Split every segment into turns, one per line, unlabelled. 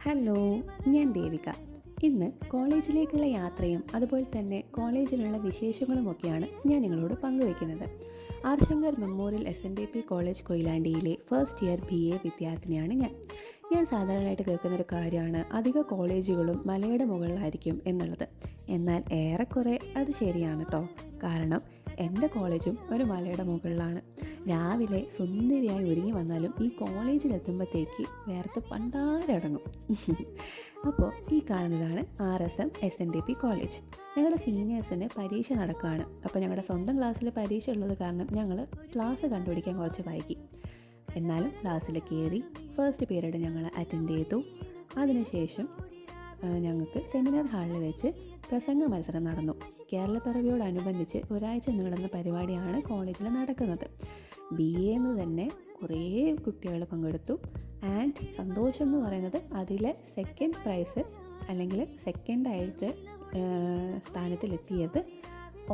Hello, ഞാൻ ദേവിക. ഇന്ന് കോളേജിലേക്കുള്ള യാത്രയും അതുപോലെ തന്നെ കോളേജിലുള്ള വിശേഷങ്ങളുമൊക്കെയാണ് ഞാൻ നിങ്ങളോട് പങ്കുവയ്ക്കുന്നത്. R Shankar memorial SNDP college കൊയിലാണ്ടിയിലെ ഫസ്റ്റ് ഇയർ BA വിദ്യാർത്ഥിനിയാണ് ഞാൻ സാധാരണയായിട്ട് കേൾക്കുന്നൊരു കാര്യമാണ് അധിക കോളേജുകളും മലയുടെ മുകളിലായിരിക്കും എന്നുള്ളത്. എന്നാൽ ഏറെക്കുറെ അത് ശരിയാണ് കേട്ടോ. കാരണം എൻ്റെ കോളേജും ഒരു മലയുടെ മുകളിലാണ്. രാവിലെ സുന്ദരിയായി ഒരുങ്ങി വന്നാലും ഈ കോളേജിലെത്തുമ്പോഴത്തേക്ക് വേർത്ത് പണ്ടാരടങ്ങും. അപ്പോൾ ഈ കാണുന്നതാണ് RSM SNDP കോളേജ്. ഞങ്ങളുടെ സീനിയേഴ്സിന് പരീക്ഷ നടക്കുകയാണ്. അപ്പോൾ ഞങ്ങളുടെ സ്വന്തം ക്ലാസ്സിൽ പരീക്ഷ ഉള്ളത് കാരണം ഞങ്ങൾ ക്ലാസ് കണ്ടുപിടിക്കാൻ കുറച്ച് വൈകി. എന്നാലും ക്ലാസ്സിൽ കയറി ഫസ്റ്റ് പീരീഡ് ഞങ്ങൾ അറ്റൻഡ് ചെയ്തു. അതിനുശേഷം ഞങ്ങൾക്ക് സെമിനാർ ഹാളിൽ വെച്ച് പ്രസംഗ മത്സരം നടന്നു. കേരളപ്പിറവിയോടനുബന്ധിച്ച് ഒരാഴ്ച നീളുന്ന പരിപാടിയാണ് കോളേജിൽ നടക്കുന്നത്. BA എന്ന് തന്നെ കുറേ കുട്ടികൾ പങ്കെടുത്തു. ആൻഡ് സന്തോഷം എന്ന് പറയുന്നത് അതിലെ സെക്കൻഡ് പ്രൈസ് അല്ലെങ്കിൽ സെക്കൻഡായിട്ട് സ്ഥാനത്തിലെത്തിയത്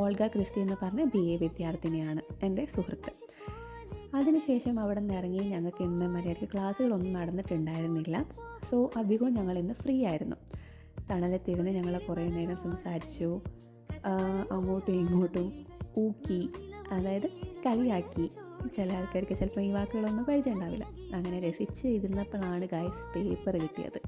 ഓൾഗ ക്രിസ്റ്റി എന്ന് പറഞ്ഞ BA വിദ്യാർത്ഥിനിയാണ്, എൻ്റെ സുഹൃത്ത്. അതിനുശേഷം അവിടെ നിന്ന് ഇറങ്ങി ഞങ്ങൾക്ക് ഇന്ന് മര്യാദയ്ക്ക് ക്ലാസ്സുകളൊന്നും നടന്നിട്ടുണ്ടായിരുന്നില്ല. സോ അധികവും ഞങ്ങളിന്ന് ഫ്രീ ആയിരുന്നു. തണലത്തിരുന്ന് ഞങ്ങൾ കുറേ നേരം സംസാരിച്ചു. അങ്ങോട്ടും ഇങ്ങോട്ടും ഊക്കി, അതായത് കളിയാക്കി. ചില ആൾക്കാർക്ക് ചിലപ്പോൾ ഈ വാക്കുകളൊന്നും പരിചയം ഉണ്ടാവില്ല. അങ്ങനെ രസിച്ച് ഇരുന്നപ്പോഴാണ് ഗൈസ് പേപ്പർ കിട്ടിയത്.